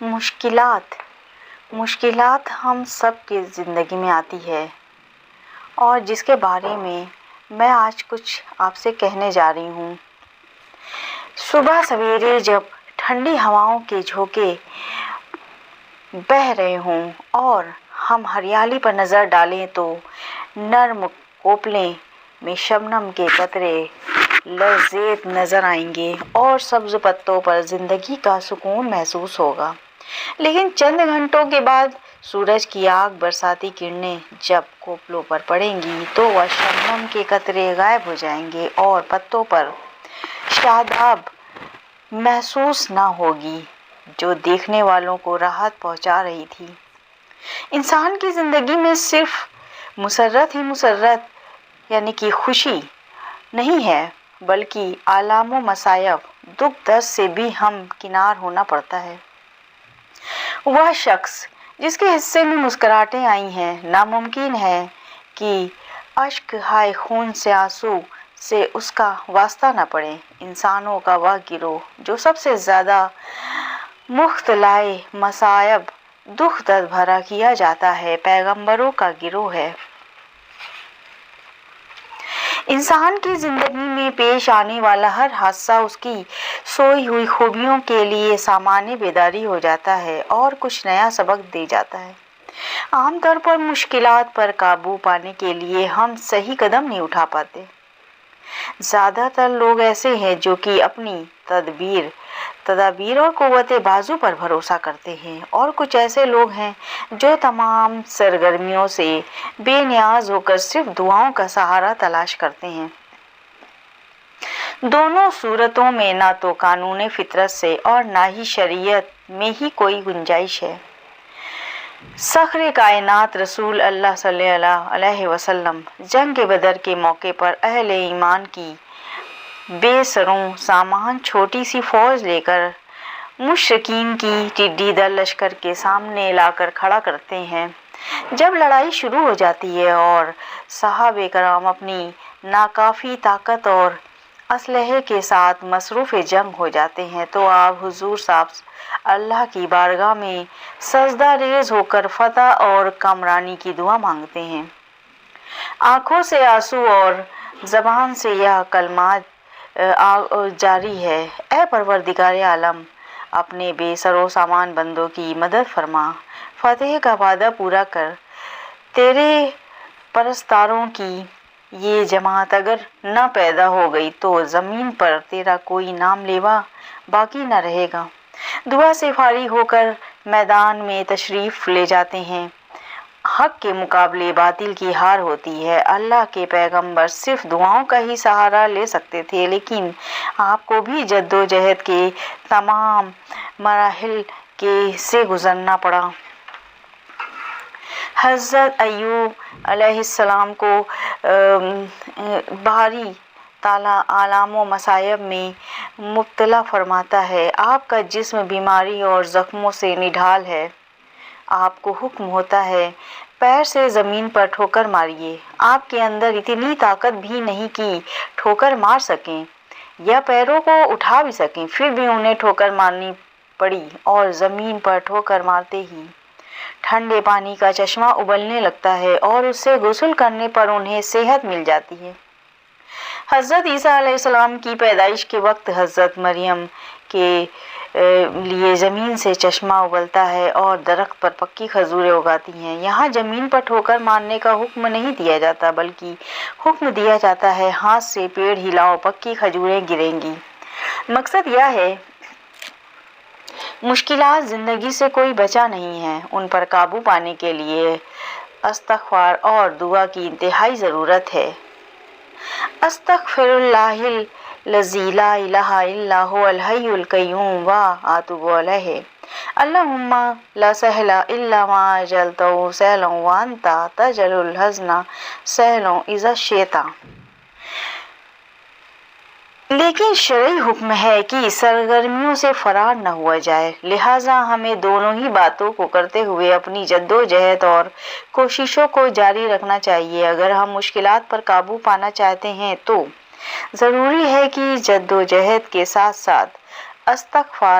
مشکلات ہم سب کی زندگی میں آتی ہے اور جس کے بارے میں میں آج کچھ آپ سے کہنے جا رہی ہوں۔ صبح سویرے جب ٹھنڈی ہواؤں کے جھونکے بہہ رہے ہوں اور ہم ہریالی پر نظر ڈالیں تو نرم کوپلیں میں شبنم کے قطرے لرزتے نظر آئیں گے اور سبز پتوں پر زندگی کا سکون محسوس ہوگا۔ لیکن چند گھنٹوں کے بعد سورج کی آگ برساتی کرنیں جب کوپلوں پر پڑیں گی تو وہ شبنم کے قطرے غائب ہو جائیں گے اور پتوں پر شاداب محسوس نہ ہوگی جو دیکھنے والوں کو راحت پہنچا رہی تھی۔ انسان کی زندگی میں صرف مسرت ہی مسرت یعنی کہ خوشی نہیں ہے بلکہ آلام و مصائب دکھ درد سے بھی ہمکنار ہونا پڑتا ہے۔ وہ شخص جس کے حصے میں مسکراہٹیں آئی ہیں ناممکن ہے کہ اشک ہائے خون سے آنسو سے اس کا واسطہ نہ پڑے۔ انسانوں کا وہ گروہ جو سب سے زیادہ مختلائے مصائب دکھ درد بھرا کیا جاتا ہے پیغمبروں کا گروہ ہے۔ انسان کی زندگی میں پیش آنے والا ہر حادثہ اس کی سوئی ہوئی خوبیوں کے لیے سامان بیداری ہو جاتا ہے اور کچھ نیا سبق دے جاتا ہے۔ عام طور پر مشکلات پر قابو پانے کے لیے ہم صحیح قدم نہیں اٹھا پاتے۔ زیادہ تر لوگ ایسے ہیں جو کہ اپنی تدابیر اور قوت بازو پر بھروسہ کرتے ہیں اور کچھ ایسے لوگ ہیں جو تمام سرگرمیوں سے بے نیاز ہو کر صرف دعاؤں کا سہارا تلاش کرتے ہیں۔ دونوں صورتوں میں نہ تو قانون فطرت سے اور نہ ہی شریعت میں ہی کوئی گنجائش ہے۔ سرخر کائنات رسول اللہ صلی اللہ علیہ وسلم جنگ بدر کے موقع پر اہل ایمان کی بے سروں سامان چھوٹی سی فوج لے کر مشرکین کی ٹڈی دل لشکر کے سامنے لا کر کھڑا کرتے ہیں۔ جب لڑائی شروع ہو جاتی ہے اور صحابہ کرام اپنی ناکافی طاقت اور اسلحے کے ساتھ مصروف جنگ ہو جاتے ہیں تو آپ حضور صاحب اللہ کی بارگاہ میں سجدہ ریز ہو کر فتح اور کامرانی کی دعا مانگتے ہیں۔ آنکھوں سے آنسو اور زبان سے یہ کلمات جاری ہے: اے پروردگار عالم، اپنے بے سرو سامان بندوں کی مدد فرما، فتح کا وعدہ پورا کر۔ تیرے پرستاروں کی یہ جماعت اگر نہ پیدا ہو گئی تو زمین پر تیرا کوئی نام لیوا باقی نہ رہے گا۔ دعا سے فارغ ہو کر میدان میں تشریف لے جاتے ہیں۔ حق کے مقابلے باطل کی ہار ہوتی ہے۔ اللہ کے پیغمبر صرف دعاؤں کا ہی سہارا لے سکتے تھے لیکن آپ کو بھی جدوجہد کے تمام مراحل سے گزرنا پڑا۔ حضرت ایوب علیہ السلام کو باری تعالیٰ آلام و مصائب میں مبتلا فرماتا ہے۔ آپ کا جسم بیماری اور زخموں سے نڈھال ہے۔ آپ کو حکم ہوتا ہے پیر سے زمین پر ٹھوکر ماریے۔ آپ کے اندر اتنی طاقت بھی نہیں کہ ٹھوکر مار سکیں یا پیروں کو اٹھا بھی سکیں، پھر بھی انہیں ٹھوکر مارنی پڑی اور زمین پر ٹھوکر مارتے ہی ٹھنڈے پانی کا چشمہ ابلنے لگتا ہے اور اس سے غسل کرنے پر انہیں صحت مل جاتی ہے۔ حضرت عیسیٰ علیہ السلام کی پیدائش کے وقت حضرت مریم کے لیے زمین سے چشمہ ابلتا ہے اور درخت پر پکی کھجوریں اگاتی ہیں۔ یہاں زمین پر ٹھوکر مارنے کا حکم نہیں دیا جاتا بلکہ حکم دیا جاتا ہے ہاتھ سے پیڑ ہلاؤ، پکی کھجوریں گریں گی۔ مقصد یہ ہے مشکلات زندگی سے کوئی بچا نہیں ہے، ان پر قابو پانے کے لیے استغفار اور دعا کی انتہائی ضرورت ہے۔ استغفر اللہ الذی لا الہ الا هو الحی القیوم واتوب الیہ۔ اللہم لا سہل الا ما جعلتہ سہلا وانت تجعل الحزن سہلا اذا شئت۔ لیکن شرعی حکم ہے کہ سرگرمیوں سے فرار نہ ہوا جائے، لہٰذا ہمیں دونوں ہی باتوں کو کرتے ہوئے اپنی جدوجہد اور کوششوں کو جاری رکھنا چاہیے۔ اگر ہم مشکلات پر قابو پانا چاہتے ہیں تو ضروری ہے کہ جدوجہد کے ساتھ ساتھ استغفار